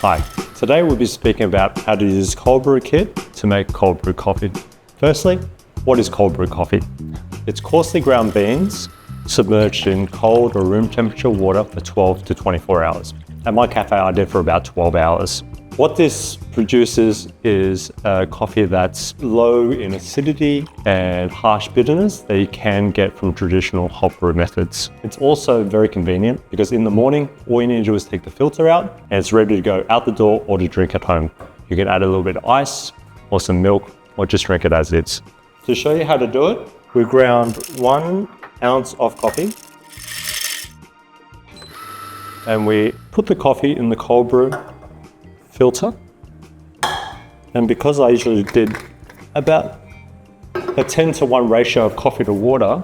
Hi, today we'll be speaking about how to use Cold Brew Kit to make cold brew coffee. Firstly, what is cold brew coffee? It's coarsely ground beans submerged in cold or room temperature water for 12 to 24 hours. At my cafe, I did for about 12 hours. What this produces is a coffee that's low in acidity and harsh bitterness that you can get from traditional hot brew methods. It's also very convenient because in the morning, all you need to do is take the filter out and it's ready to go out the door or to drink at home. You can add a little bit of ice or some milk or just drink it as is. To show you how to do it, we ground 1 ounce of coffee and we put the coffee in the cold brew filter, and because I usually did about a 10:1 ratio of coffee to water,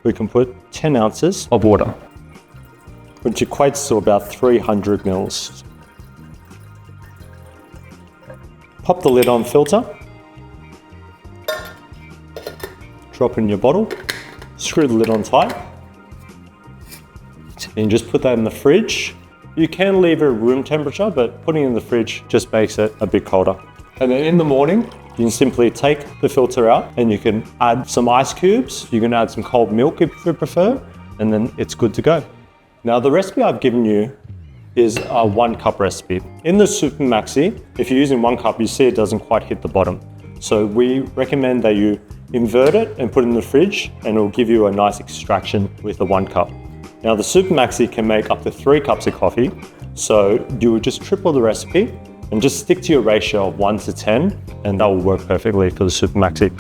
we can put 10 ounces of water, which equates to about 300 mils. Pop the lid on filter, drop in your bottle, screw the lid on tight, and just put that in the fridge. You can leave it at room temperature, but putting it in the fridge just makes it a bit colder. And then in the morning, you can simply take the filter out and you can add some ice cubes. You can add some cold milk if you prefer, and then it's good to go. Now the recipe I've given you is a 1 cup recipe. In the Super Maxi, if you're using 1 cup, you see it doesn't quite hit the bottom. So we recommend that you invert it and put it in the fridge, and it will give you a nice extraction with the 1 cup. Now the Super Maxi can make up to 3 cups of coffee, so you would just triple the recipe and just stick to your ratio of 1 to 10, and that will work perfectly for the Super Maxi.